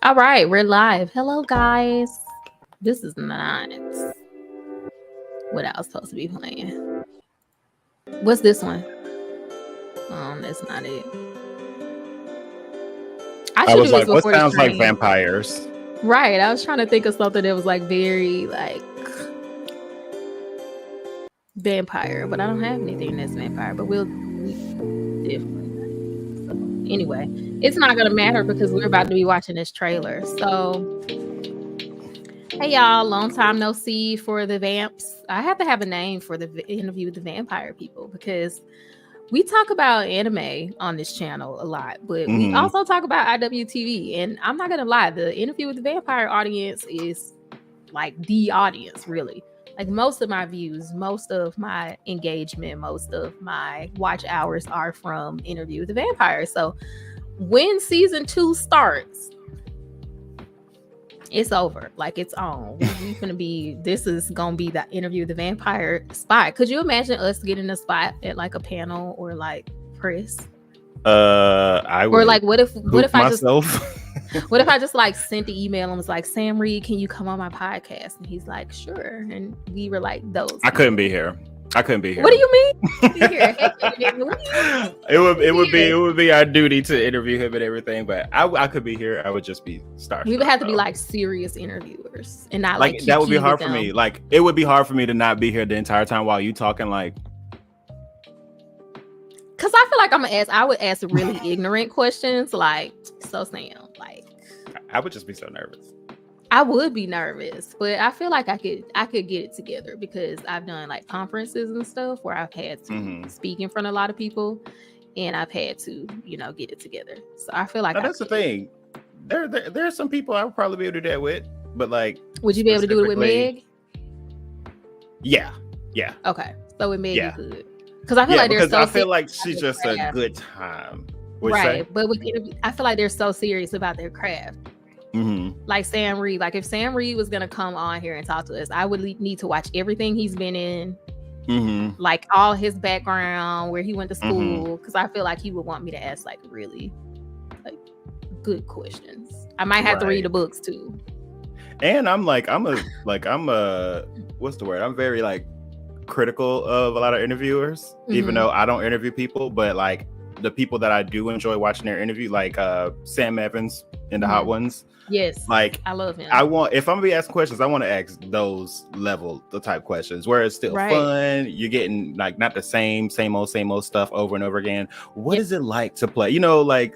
All right, we're live. Hello, guys. This is not what I was supposed to be playing. What's this one? That's not it. I was like, what before sounds like vampires? Right. I was trying to think of something that was like very like vampire, but I don't have anything that's vampire. But we'll definitely. So, anyway, it's not gonna matter because we're about to be watching this trailer. So, hey y'all, long time no see for the vamps. I have to have a name for the interview with the vampire people because we talk about anime on this channel a lot, but we also talk about IWTv. And I'm not gonna lie, the interview with the vampire audience is like the audience, really. Like most of my views, most of my engagement, most of my watch hours are from interview with the vampire. So when season 2 starts, it's over. Like it's on. This is gonna be the interview with the vampire spot. Could you imagine us getting a spot at like a panel or like press? I would. Or like what if myself? What if I just like sent the email and was like, Sam Reed, can you come on my podcast? And he's like, sure. And we were like, those. I couldn't be here. What do you mean? It would be our duty to interview him and everything, but I could be here. I would just be starstruck. We would have to be like serious interviewers and not like that would be hard for me. Like it would be hard for me to not be here the entire time while you talking. Like, because I feel like I would ask really ignorant questions, like, so Sam, like, I would just be so nervous. I would be nervous, but I feel like I could get it together because I've done like conferences and stuff where I've had to speak in front of a lot of people, and I've had to, get it together. So I feel like that's the thing. There are some people I would probably be able to do that with, but like, would you be able to do it with Meg? Yeah. Okay, so with Meg you could, because I feel like she's just a good time. Right, but I feel like they're so serious about their craft. Like Sam Reed, like if Sam Reed was gonna come on here and talk to us, I would need to watch everything he's been in, like all his background, where he went to school, because I feel like he would want me to ask like really like good questions. I might have to read the books too. And I'm what's the word? I'm very like critical of a lot of interviewers, even though I don't interview people, but like the people that I do enjoy watching their interview, like Sam Evans in the Hot Ones. Yes, like I love him. If I'm gonna be asking questions, I want to ask those the type questions where it's still fun. You're getting like not the same old stuff over and over again. What is it like to play? Like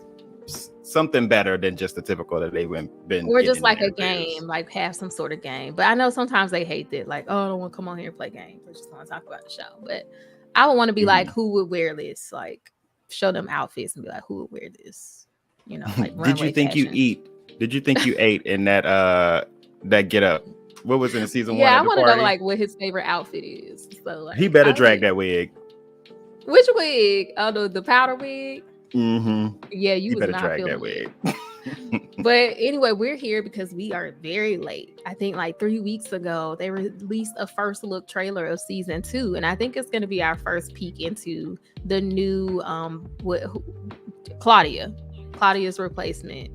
something better than just the typical that they've been. Or just like a game, like have some sort of game. But I know sometimes they hate that, like, oh, I don't want to come on here and play games. I just want to talk about the show. But I would want to be like, who would wear this? Like, show them outfits and be like, who would wear this? Like Did you think fashion. Did you think you ate in that get up? What was in season 1? Yeah, I want to know like what his favorite outfit is. So like, he better drag that wig. Which wig? Oh, the powder wig. Yeah, you better drag that wig. But anyway, we're here because we are very late. I think like 3 weeks ago they released a first look trailer of season 2, and I think it's going to be our first peek into the new Claudia's replacement.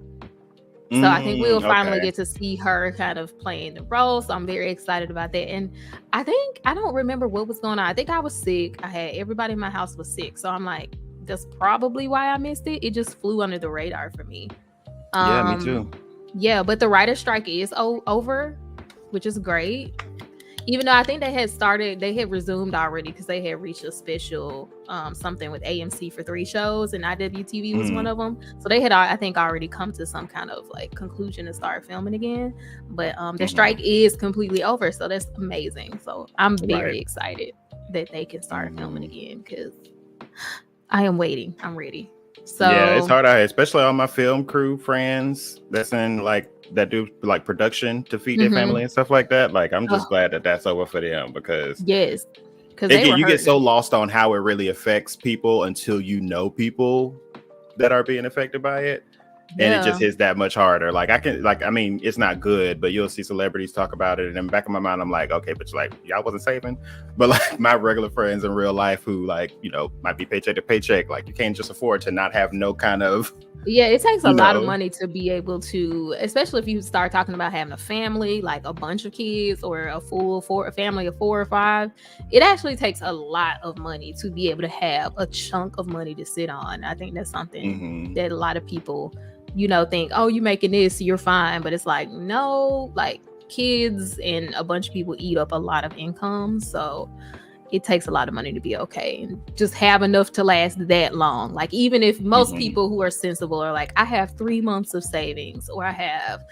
So I think we'll finally get to see her kind of playing the role. So I'm very excited about that. And I don't remember what was going on. I think I was sick. Everybody in my house was sick. So I'm like, that's probably why I missed it. It just flew under the radar for me. Yeah, me too. Yeah, but the writer's strike is over, which is great. Even though I think they had resumed already because they had reached a special something with AMC for 3 shows, and IWTv was one of them. So they had, I think, already come to some kind of like conclusion to start filming again. But the strike is completely over, so that's amazing. So I'm very excited that they can start filming again because I am waiting. I'm ready. So yeah, it's hard out here, especially all my film crew friends that's in like that do like production to feed their family and stuff like that. Like I'm just glad that that's over for them because because you get so lost on how it really affects people until you know people that are being affected by it. And it just hits that much harder. Like I mean, it's not good, but you'll see celebrities talk about it. And in the back of my mind, I'm like, okay, but like, y'all wasn't saving. But like my regular friends in real life who like, you know, might be paycheck to paycheck. Like you can't just afford to not have no kind of. Yeah, it takes a lot of money to be able to, especially if you start talking about having a family, like a bunch of kids or a family of 4 or 5. It actually takes a lot of money to be able to have a chunk of money to sit on. I think that's something that a lot of people, you know, think, oh, you making this, you're fine. But it's like, no, like kids and a bunch of people eat up a lot of income. So it takes a lot of money to be okay and just have enough to last that long. Like even if most people who are sensible are like, I have 3 months of savings or I have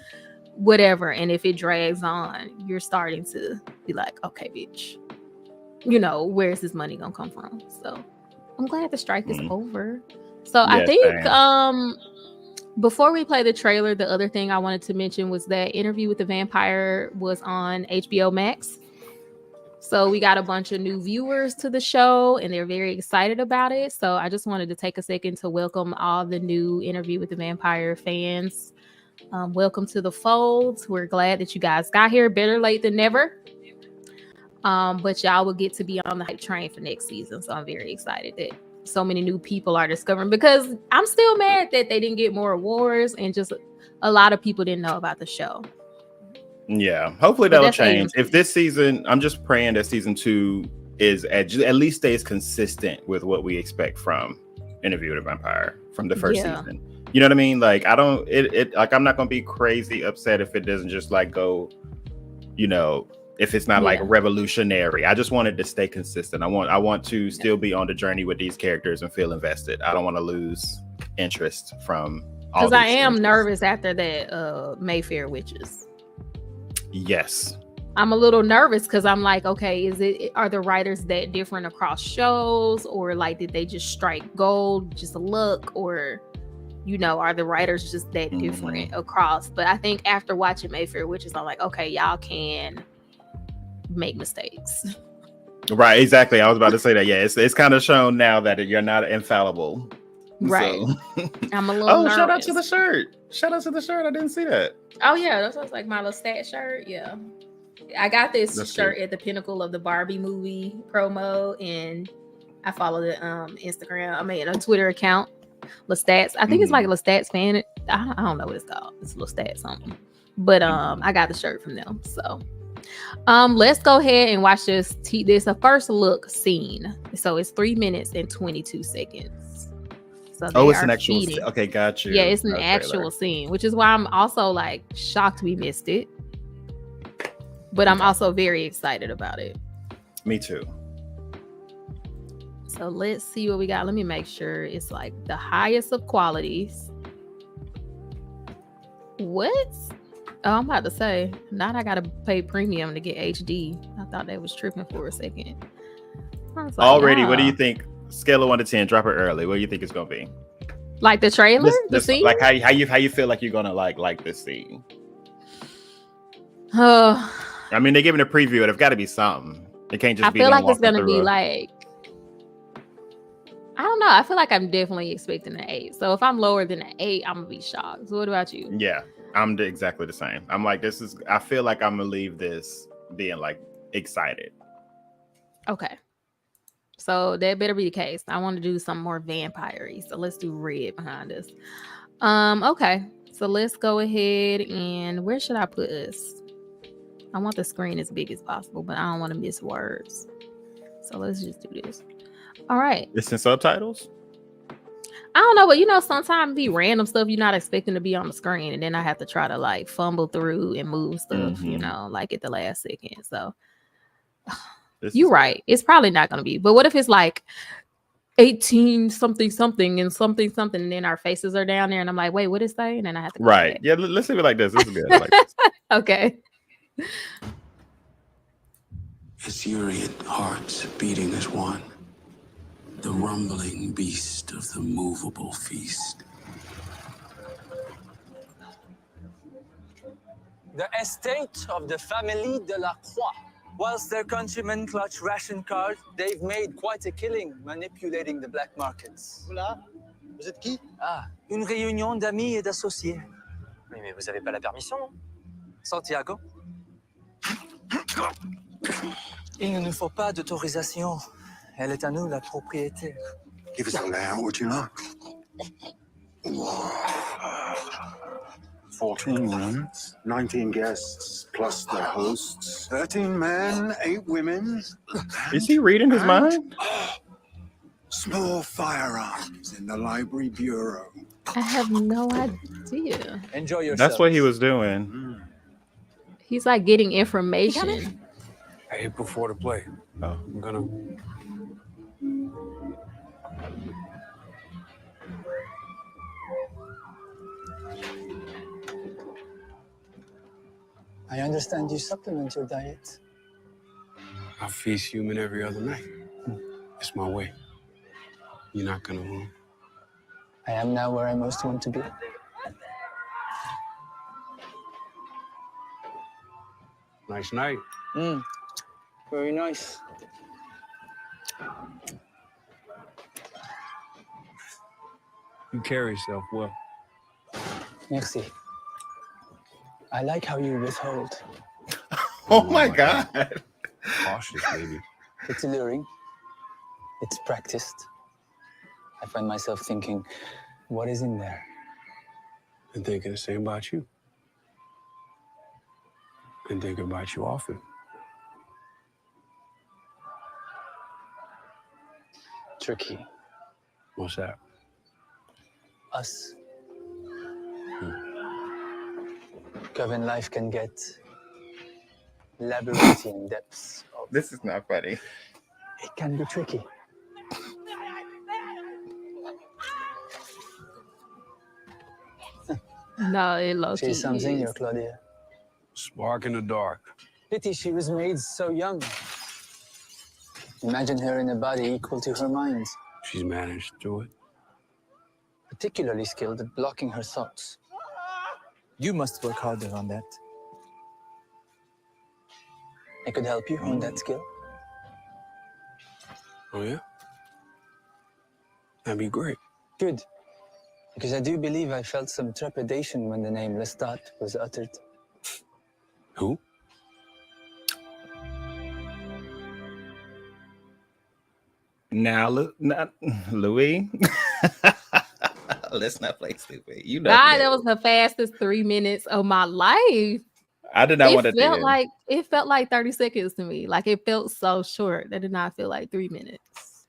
whatever. And if it drags on, you're starting to be like, okay, bitch, you know, where's this money gonna come from? So I'm glad the strike is over. So I think before we play the trailer, the other thing I wanted to mention was that Interview with the Vampire was on HBO Max. So we got a bunch of new viewers to the show and they're very excited about it. So I just wanted to take a second to welcome all the new Interview with the Vampire fans. Welcome to the fold. We're glad that you guys got here. Better late than never. But y'all will get to be on the hype train for next season. So I'm very excited that so many new people are discovering, because I'm still mad that they didn't get more awards and just a lot of people didn't know about the show. Yeah, hopefully that'll change. If this season, I'm just praying that season 2 is at least stays consistent with what we expect from Interview with a Vampire from the first season. You know what I mean? Like like I'm not gonna be crazy upset if it doesn't just like go, you know, if it's not like revolutionary. I just wanted to stay consistent. I want to still be on the journey with these characters and feel invested. I don't want to lose interest from all, because I am nervous after that Mayfair Witches. Yes, I'm a little nervous because I'm like, okay, are the writers that different across shows, or like did they just strike gold, just a look, or you know, are the writers just that different across? But I think after watching Mayfair Witches, I'm like, okay, y'all can make mistakes. Right, exactly. I was about to say that. Yeah, it's kind of shown now that you're not infallible. Right. So. I'm a little nervous. Shout out to the shirt. Shout out to the shirt. I didn't see that. Oh yeah, that was like my Lestat shirt. Yeah. I got this shirt at the pinnacle of the Barbie movie promo, and I follow the Instagram. I mean, a Twitter account, Lestats. I think it's like Lestat's fan. I don't know what it's called. It's Lestat something. But I got the shirt from them. So let's go ahead and watch this. This a first look scene. So it's 3 minutes and 22 seconds. So it's an actual scene. Okay, got you. Yeah, it's an actual scene, which is why I'm also like shocked we missed it. But I'm also very excited about it. Me too. So let's see what we got. Let me make sure it's like the highest of qualities. What? Oh, I'm about to say, now I gotta pay premium to get HD. I thought that was tripping for a second. Like, already, what do you think? Scale of 1 to 10, drop it early. What do you think it's gonna be? Like the trailer, the scene? Like how you feel like you're gonna like this scene? I mean, they're giving a preview. It've got to be something. It can't just be. I feel like it's gonna be like, I don't know. I feel like I'm definitely expecting an 8. So if I'm lower than an 8, I'm gonna be shocked. So what about you? Yeah, I'm exactly the same. I'm like, I feel like I'm gonna leave this being like excited. Okay. So that better be the case. I want to do some more vampire-y. So let's do red behind us. Okay. So let's go ahead and where should I put us? I want the screen as big as possible, but I don't want to miss words. So let's just do this. All right. It's in subtitles? I don't know, but you know, sometimes be random stuff you're not expecting to be on the screen, and then I have to try to like fumble through and move stuff, you know, like at the last second. So you're right. It's probably not going to be. But what if it's like 18 something something and something something, and then our faces are down there, and I'm like, wait, what is that? And then I have to. Right. Yeah. Let's leave it like this. This is good. Like this. Okay. Its myriad hearts beating as one. The rumbling beast of the movable feast. The estate of the family de la Croix. Whilst their countrymen clutch ration cards, they've made quite a killing manipulating the black markets. Vous êtes qui? Ah, une réunion d'amis et d'associés. Oui, mais vous n'avez pas la permission, non? Santiago? Il ne nous faut pas d'autorisation. Elle est à nous, la propriétaire. Give us a layout, would you like? 14 rooms, 19 guests, plus the hosts. 13 men, 8 women. Is he reading his mind? Small firearms in the library bureau. I have no idea. Enjoy yourself. That's what he was doing. He's like getting information. Hey, before the play, I'm gonna. I understand you supplement your diet. I feast human every other night. It's my way. You're not gonna. I am now where I most want to be. Nice night. Very nice. You carry yourself well. Merci. I like how you withhold. Oh my God. Cautious, baby. It's alluring. It's practiced. I find myself thinking, what is in there? And thinking the same about you. And thinking about you often. Tricky. What's that? Us. Coven life can get labyrinthine depths. This is not funny. It can be tricky. No, it low-key She's something, is. your Claudia. Spark in the dark. Pity she was made so young. Imagine her in a body equal to her mind. She's managed through it. Particularly skilled at blocking her thoughts. You must work harder on that. I could help you hone that skill. Oh, yeah? That'd be great. Good. Because I do believe I felt some trepidation when the name Lestat was uttered. Who? Now, Louis. Let's not play stupid. You know. God, that was the fastest 3 minutes of my life. I did not want to. It felt like 30 seconds to me. Like it felt so short. That did not feel like 3 minutes.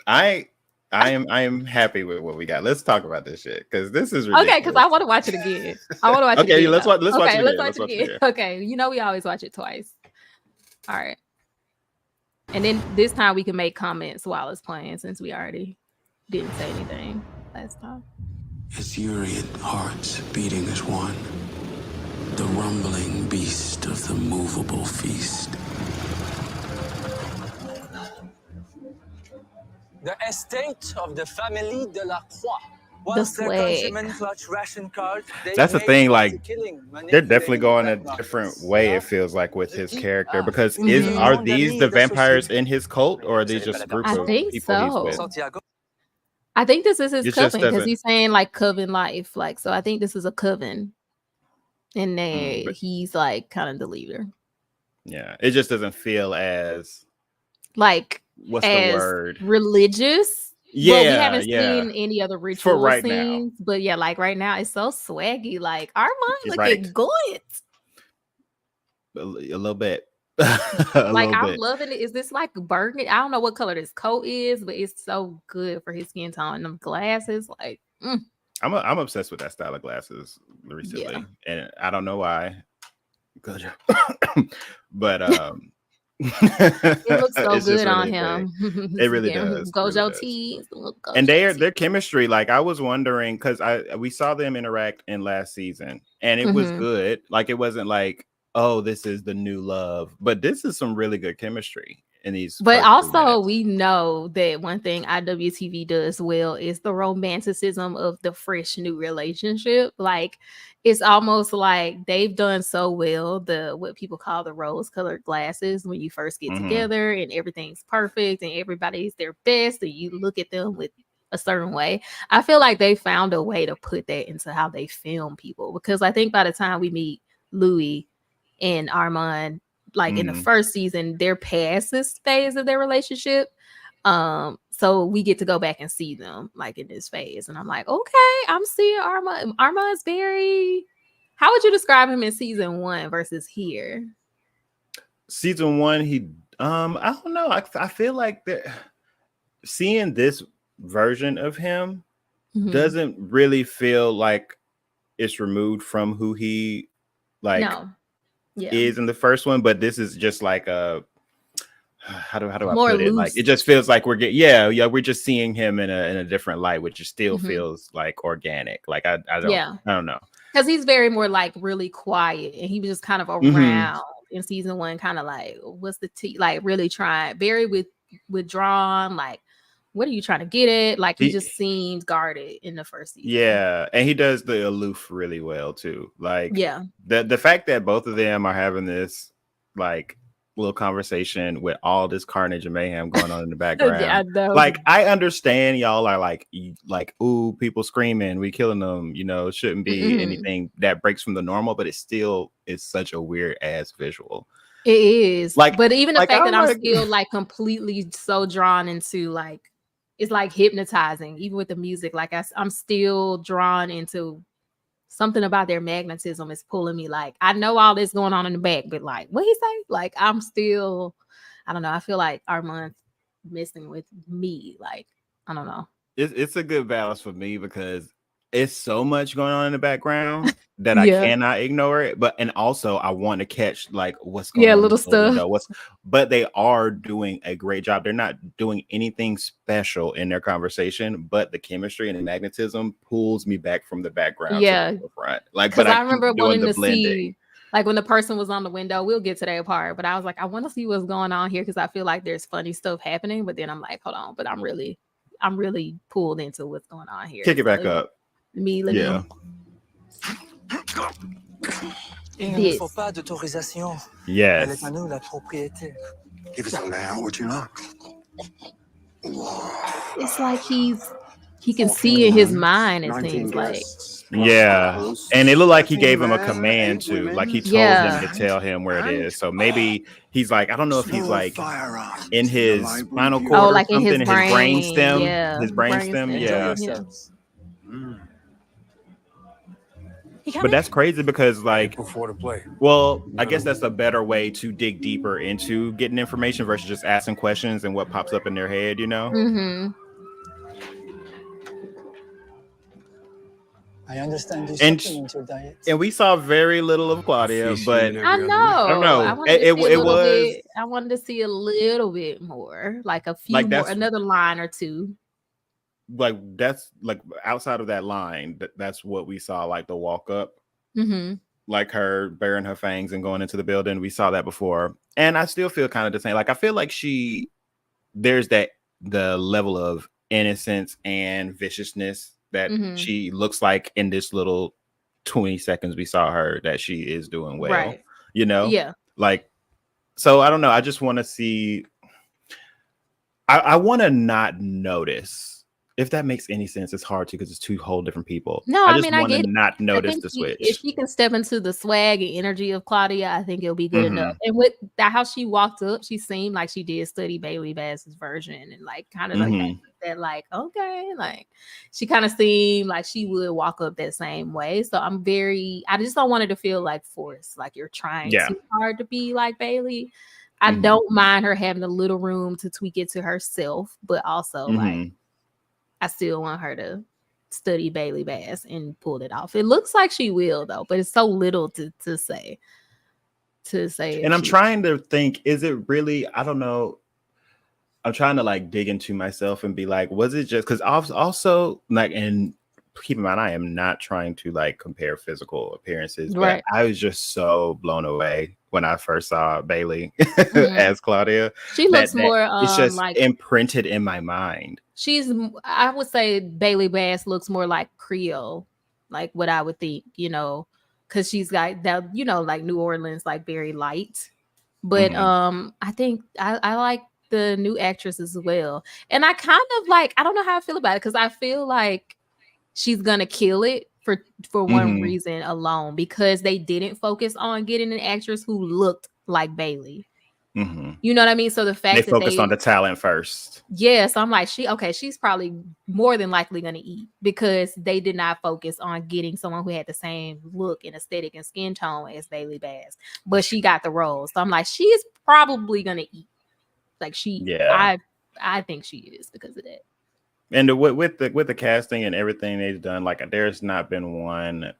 I am happy with what we got. Let's talk about this shit because this is ridiculous. Okay, because I want to watch it again. I want to watch it again. Okay, let's watch it Let's watch it again. Okay, you know we always watch it twice. All right. And then this time we can make comments while it's playing since we already didn't say anything last time. Ethereal hearts beating as one. The rumbling beast of the movable feast. The estate of the family de la Croix. Once their countrymen clutch ration cards, that's the thing, like they're definitely going a different way, it feels like, with his character, because are these the vampires in his cult, or are these just a group of people he's with? I think this is his coven, because he's saying like coven life, like, so I think this is a coven, and then he's like kind of the leader. Yeah, it just doesn't feel as like what's the word, religious. Yeah, but we haven't seen any other ritual right scenes. now. But yeah, like right now, it's so swaggy. Like Armand looking good. A little bit. I'm loving it. Is this like burgundy? I don't know what color this coat is, but it's so good for his skin tone. And them glasses, like I'm obsessed with that style of glasses recently, and I don't know why. Good, but it looks so good on him. It really does. Gojo tees. And their chemistry, like I was wondering, because we saw them interact in last season, and it was good. Like it wasn't like, oh, this is the new love, but this is some really good chemistry in these. But also, we know that one thing IWTv does well is the romanticism of the fresh new relationship. Like it's almost like they've done so well what people call the rose-colored glasses when you first get together and everything's perfect and everybody's their best, and you look at them with a certain way. I feel like they found a way to put that into how they film people, because I think by the time we meet Louis and Armand, like in the first season, they're past this phase of their relationship. So we get to go back and see them like in this phase, and I'm like, okay, I'm seeing Armand. Armand's very. How would you describe him in season 1 versus here? Season 1, he I don't know. I feel like that seeing this version of him doesn't really feel like it's removed from who he is in the first one, but this is just like a how do I put it? Like it just feels like we're we're just seeing him in a different light, which just still feels like organic. Like I don't know. Because he's very more like really quiet, and he was just kind of around in season 1, kind of like, what's the like really trying, very withdrawn, like, what are you trying to get at? Like he just seems guarded in the first season. Yeah, and he does the aloof really well too. Like the fact that both of them are having this like little conversation with all this carnage and mayhem going on in the background. Like I understand y'all are like ooh, people screaming, we killing them, you know, shouldn't be anything that breaks from the normal, but it still is such a weird ass visual. It is. Like, but even the fact that I'm still like completely so drawn into like, it's like hypnotizing, even with the music. Like I'm still drawn into something about their magnetism is pulling me. Like I know all this going on in the back, but like what he say? Like I'm still, I don't know. I feel like Armand's messing with me. Like I don't know. It's a good balance for me because it's so much going on in the background that I cannot ignore it. But and also I want to catch like what's going on. Little stuff. But they are doing a great job. They're not doing anything special in their conversation, but the chemistry and the magnetism pulls me back from the background to the front. Like, but I remember wanting to see, like when the person was on the window, we'll get to that part, but I was like, I want to see what's going on here because I feel like there's funny stuff happening. But then I'm like, hold on, but I'm really pulled into what's going on here. Kick it back up. Me, yeah. Il ne faut pas d'autorisation. Yes. Elle est à nous la propriété. Give us a layout, would you not? It's like he can see in his mind, it seems like. Yeah. And it looked like he gave him a command to, like he told him to tell him where it is. So maybe he's like, I don't know if he's like in his spinal cord or like something, in his brain stem. Yeah. His brain stem, yeah. But that's crazy because like before the play. Well, I guess that's a better way to dig deeper into getting information versus just asking questions and what pops up in their head, you know? I understand you supplement your diet. And we saw very little of Claudia, but I don't know. I wanted to see a little bit more, like a few more, another line or two. Like that's like outside of that line, that's what we saw, like the walk up, like her baring her fangs and going into the building. We saw that before, and I still feel kind of the same. Like I feel like there's the level of innocence and viciousness that she looks like in this little 20 seconds we saw her, that she is doing well, right? You know, like so. I don't know. I just want to see. I want to not notice. If that makes any sense, it's hard to because it's two whole different people. No, I mean, I get not notice the switch. If she can step into the swag and energy of Claudia, I think it'll be good enough. And with how she walked up, she seemed like she did study Bailey Bass's version and like kind of like that, like, okay, like she kind of seemed like she would walk up that same way. So I just don't want it to feel like forced, like you're trying too hard to be like Bailey. I don't mind her having a little room to tweak it to herself, but also like I still want her to study Bailey Bass and pull it off. It looks like she will though, but it's so little to say. And I'm trying to think, is it really, I don't know. I'm trying to like dig into myself and be like, was it just because also like, and keep in mind, I am not trying to like compare physical appearances, but I was just so blown away when I first saw Bailey as Claudia. She looks more it's just like imprinted in my mind. I would say Bailey Bass looks more like Creole, like what I would think, you know, because she's got that, you know, like New Orleans, like very light. But I think I like the new actress as well. And I kind of like, I don't know how I feel about it because I feel like she's gonna kill it for one reason alone, because they didn't focus on getting an actress who looked like Bailey. You know what I mean? So the fact they that focused on the talent first. Yes, I'm like, she's probably more than likely gonna eat, because they did not focus on getting someone who had the same look and aesthetic and skin tone as Bailey Bass, but she got the role. So I'm like, she is probably gonna eat. Like I think she is because of that. And with the casting and everything they've done, like there's not been one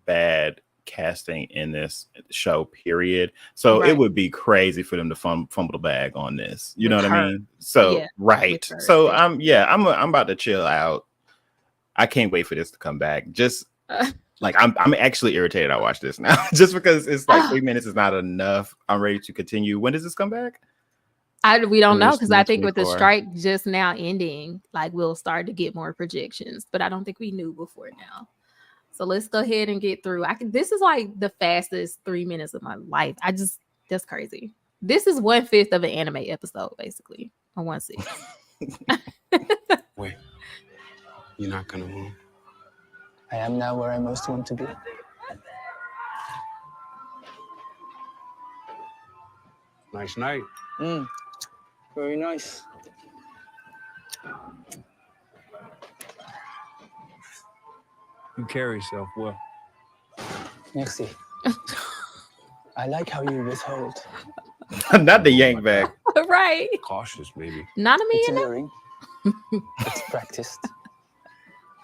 bad casting in this show, period. So it would be crazy for them to fumble the bag on this. You know what I mean? So So I'm about to chill out. I can't wait for this to come back. Just like I'm actually irritated I watched this now. Just because it's like 3 minutes is not enough. I'm ready to continue. When does this come back? We don't know, because I think with the strike just now ending, like we'll start to get more projections, but I don't think we knew before now. So let's go ahead and get through. This is like the fastest 3 minutes of my life. That's crazy. This is 1/5 of an anime episode, basically, or 1/6. Wait, you're not gonna move. I am now where I most want to be. Nice night. Very nice. You carry yourself well. Merci. I like how you withhold. Not the yank back. Right. Cautious, maybe. Not a It's man. alluring. It's practiced.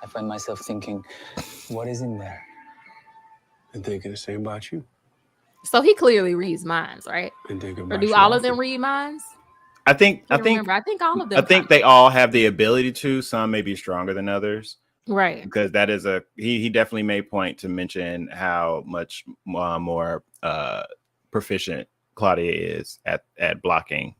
I find myself thinking, what is in there? And thinking the same about you. So he clearly reads minds, right? And thinking Or about do you all of often. them read minds? I think I think all of them. I think they all have the ability to. Some may be stronger than others. Right. Because that is he definitely made point to mention how much more proficient Claudia is at blocking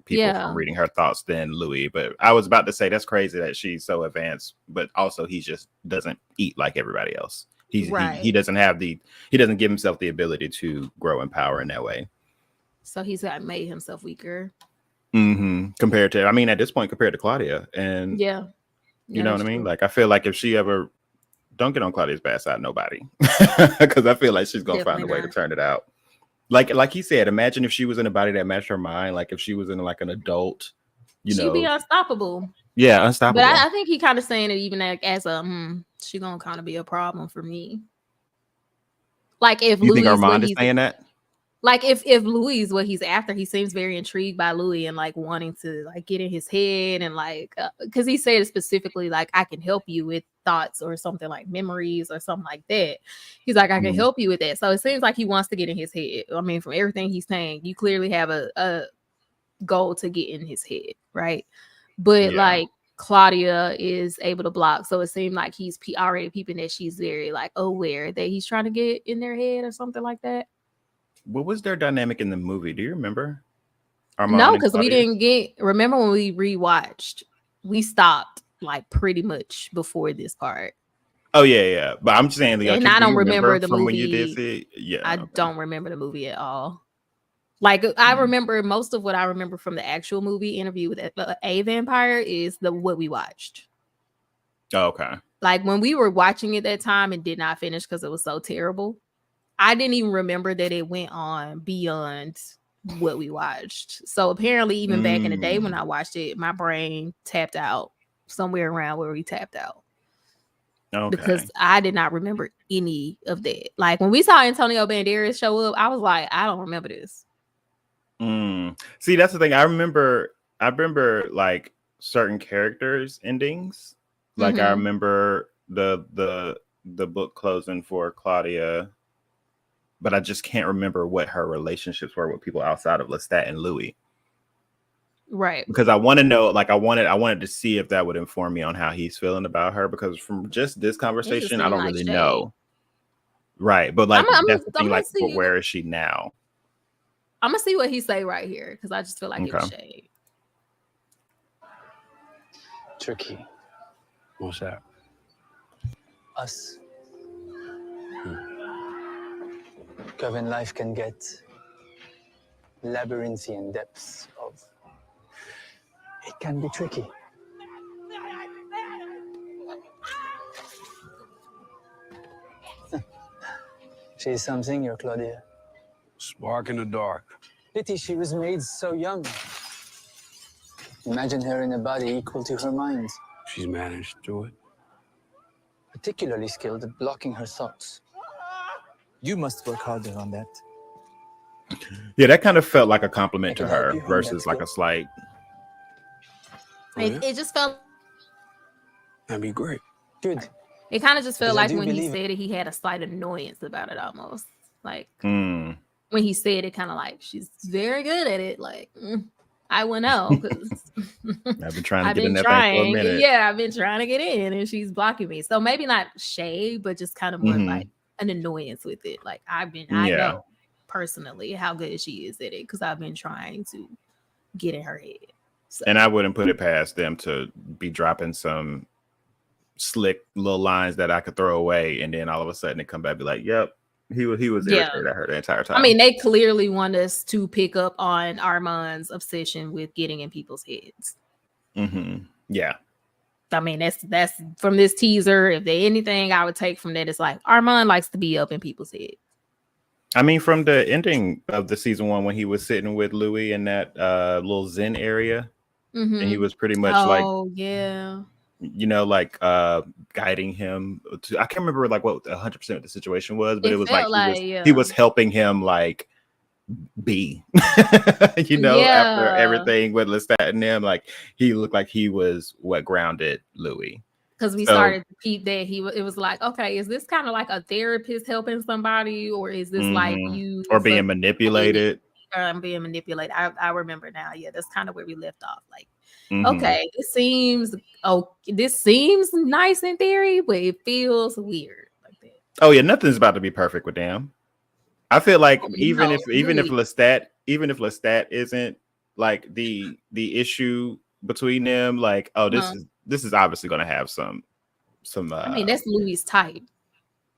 people from reading her thoughts than Louis. But I was about to say that's crazy that she's so advanced, but also he just doesn't eat like everybody else. He doesn't give himself the ability to grow in power in that way. So he's made himself weaker. Compared to, at this point, compared to Claudia. And you know what I mean? Like, I feel like if she ever, don't get on Claudia's bad side, nobody. Because I feel like she's going to find a way to turn it out. Like he said, imagine if she was in a body that matched her mind. Like if she was in like an adult, she'd be unstoppable. Yeah, unstoppable. But I think he kind of saying it even as a, she going to kind of be a problem for me. Like if you think Armand is saying that? Like if Louis is what he's after, he seems very intrigued by Louis and like wanting to like get in his head and like because he said specifically like I can help you with thoughts or something like memories or something like that. He's like I can help you with that. So it seems like he wants to get in his head. I mean, from everything he's saying, you clearly have a goal to get in his head, right? But like Claudia is able to block, so it seemed like he's already peeping that she's very like aware that he's trying to get in their head or something like that. What was their dynamic in the movie? Do you remember? Armand no, because we didn't remember when we rewatched, we stopped like pretty much before this part. Oh yeah. But I'm just saying, and I don't remember the movie. When you did see it? Yeah. I don't remember the movie at all. Like I remember most of what I remember from the actual movie Interview with a Vampire is what we watched. Oh, okay. Like when we were watching it that time and did not finish because it was so terrible. I didn't even remember that it went on beyond what we watched. So apparently, even back in the day when I watched it, my brain tapped out somewhere around where we tapped out. Okay. Because I did not remember any of that. Like when we saw Antonio Banderas show up, I was like, I don't remember this. See, that's the thing. I remember like certain characters' endings. Like I remember the book closing for Claudia. But I just can't remember what her relationships were with people outside of Lestat and Louis. Right. Because I want to know, like I wanted to see if that would inform me on how he's feeling about her. Because from just this conversation, I don't really know. Right. But like that's the thing, like, but where is she now? I'm gonna see what he say right here because I just feel like it was shade. Tricky. What's that? Us. Coven life can get labyrinthian depths of can be tricky. She's something, your Claudia. Spark in the dark. Pity she was made so young. Imagine her in a body equal to her mind. She's managed to it. Particularly skilled at blocking her thoughts. You must work harder on that. Yeah, that kind of felt like a compliment to I can help her you hone versus that like a slight. Oh, yeah? It just felt. That'd be great. Good. It kind of just felt Because I like do when he believe said it, he had a slight annoyance about it almost. Like Mm. when he said it, kind of like, she's very good at it. Like, I will know because I've been trying to I've get in been that thing for a trying. minute. Yeah, I've been trying to get in and she's blocking me. So maybe not shade, but just kind of more Mhm. like an annoyance with it. Like I Yeah. know personally how good she is at it because I've been trying to get in her head. So. And I wouldn't put it past them to be dropping some slick little lines that I could throw away, and then all of a sudden it come back and be like, "Yep, he was irritated at her the entire time." I mean, they clearly want us to pick up on Armand's obsession with getting in people's heads. Mm-hmm. Yeah. I mean, that's from this teaser. If there's anything I would take from that, it's like Armand likes to be up in people's heads. I mean, from the ending of the season 1 when he was sitting with Louis in that little Zen area, and he was pretty much like guiding him to, I can't remember like what 100% of the situation was, but it was like he was helping him like be after everything with Lestat and them, like he looked like he was what grounded Louis. Because we started to peep that it was like, okay, is this kind of like a therapist helping somebody, or is this like you or being manipulated? I'm being manipulated. I remember now. Yeah, that's kind of where we left off. Like, okay, this seems nice in theory, but it feels weird like that. Oh yeah, nothing's about to be perfect with them. I feel like even if Lestat isn't like the issue between them, like this is obviously going to have some. I mean, that's Louis' type.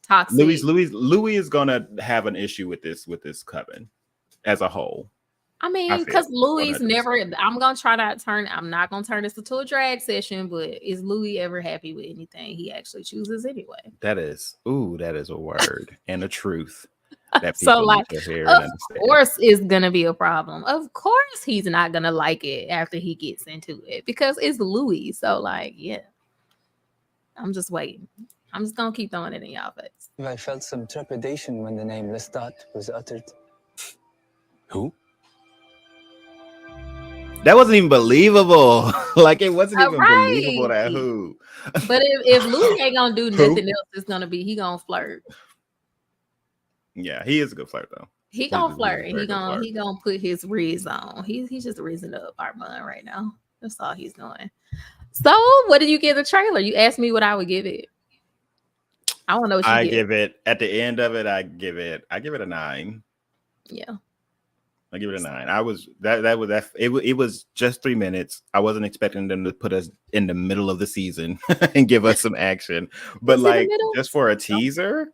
Toxic. Louis is going to have an issue with this coven as a whole. I mean, because Louis never. I'm not gonna turn this into a drag session, but is Louis ever happy with anything he actually chooses anyway? That is a word and a truth. That So like, of course, it's gonna be a problem. Of course, he's not gonna like it after he gets into it because it's Louis. So like, yeah, I'm just waiting. I'm just gonna keep throwing it in y'all face. I felt some trepidation when the name Lestat was uttered. Who? That wasn't even believable. Like it wasn't even believable that who. But if Louis ain't gonna do nothing else, it's gonna be he gonna flirt. Yeah, he is a good flirt though. He gonna flirt. He gonna put his riz on. He's just rizzing up Armand right now. That's all he's doing. So, what did you give the trailer? You asked me what I would give it. I want to know what you give it at the end of it. I give it a 9. Yeah. I give it a 9. It was just 3 minutes. I wasn't expecting them to put us in the middle of the season and give us some action, but like just for a teaser,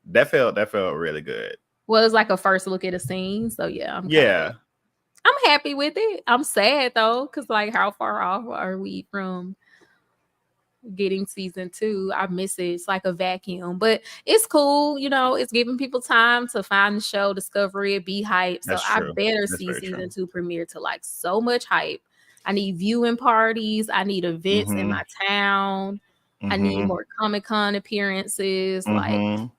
that felt really good. Well, it's like a first look at a scene, so yeah, I'm happy with it. I'm sad though, because like, how far off are we from getting season 2? I miss it. It's like a vacuum, but it's cool. It's giving people time to find the show, discover it, be hyped. So I better see season 2 premiere to like so much hype. I need viewing parties. I need events in my town. I need more Comic-Con appearances. Like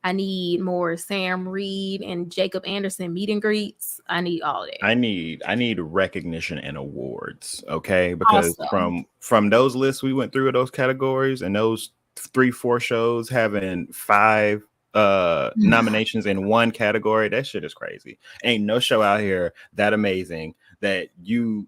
I need more Sam Reed and Jacob Anderson meet and greets. I need all that. I need recognition and awards, okay? Because from those lists we went through, those categories, and those 3-4 shows having 5 nominations in one category, that shit is crazy. Ain't no show out here that amazing that you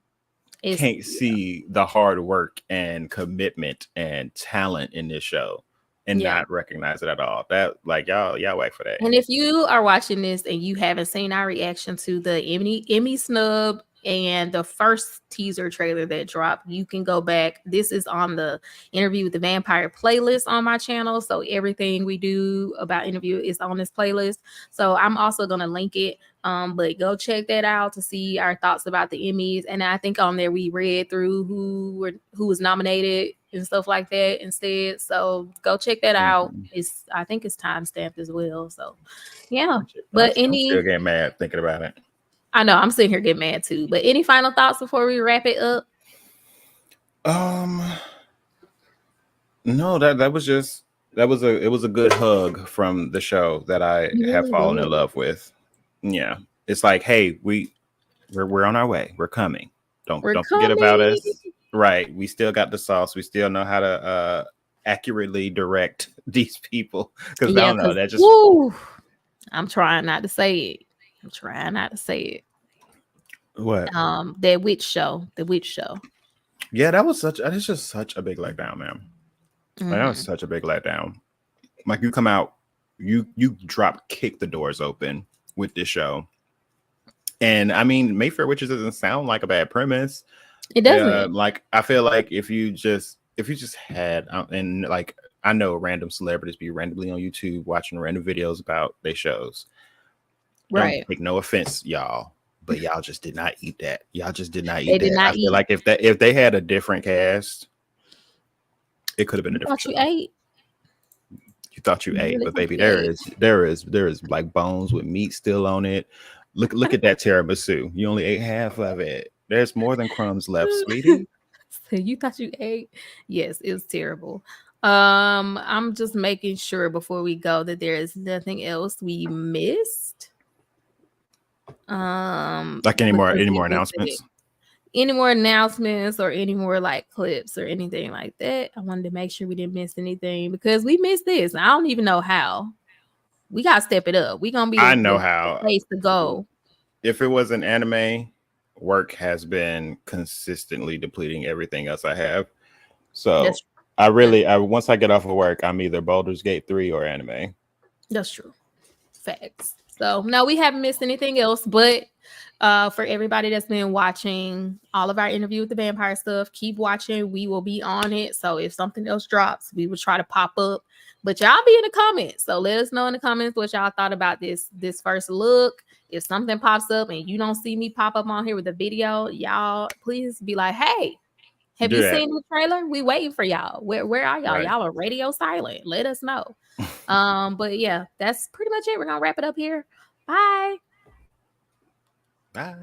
can't see the hard work and commitment and talent in this show and not recognize it at all. That like y'all wait for that. And if you are watching this and you haven't seen our reaction to the Emmy snub and the first teaser trailer that dropped. You can go back. This is on the Interview with the Vampire playlist on my channel. So everything we do about Interview is on this playlist. So I'm also going to link it. But go check that out to see our thoughts about the Emmys. And I think on there we read through who was nominated and stuff like that instead. So go check that out. I think it's timestamped as well. So yeah. But I'm still getting mad thinking about it. I know I'm sitting here getting mad too. But any final thoughts before we wrap it up? No, that was a good hug from the show that I have fallen in love with. Yeah. It's like, hey, we're on our way. We're coming. Don't forget about us. Right. We still got the sauce. We still know how to accurately direct these people. Because I don't know. That just I'm trying not to say it. What? That witch show. The witch show. Yeah, it's just such a big letdown, man. Like, that was such a big letdown. Like, you come out, you kick the doors open with this show. And I mean, Mayfair Witches doesn't sound like a bad premise. It doesn't. Like, I feel like if you just had, and like, I know random celebrities be randomly on YouTube watching random videos about their shows. Right. Don't take no offense, y'all, but y'all just did not eat that. Y'all just did not eat they that. Did not I feel like if they had a different cast, it could have been a different show. You thought you ate, but baby, there is like bones with meat still on it. Look at that tiramisu. You only ate half of it. There's more than crumbs left, sweetie. So you thought you ate? Yes, it was terrible. I'm just making sure before we go that there is nothing else we missed. Like any more announcements? Any more announcements or any more like clips or anything like that. I wanted to make sure we didn't miss anything because we missed this. I don't even know how. We gotta step it up. We're gonna be the place to go. If it was an anime, work has been consistently depleting everything else I have. So once I get off of work, I'm either Baldur's Gate 3 or anime. That's true. Facts. So no, we haven't missed anything else, but for everybody that's been watching all of our Interview with the Vampire stuff, keep watching. We will be on it. So if something else drops, we will try to pop up. But y'all be in the comments. So let us know in the comments what y'all thought about this first look. If something pops up and you don't see me pop up on here with a video, y'all please be like, hey, have you seen the trailer? We waiting for y'all. Where are y'all? Right. Y'all are radio silent. Let us know. But yeah, that's pretty much it. We're gonna wrap it up here. Bye. Bye.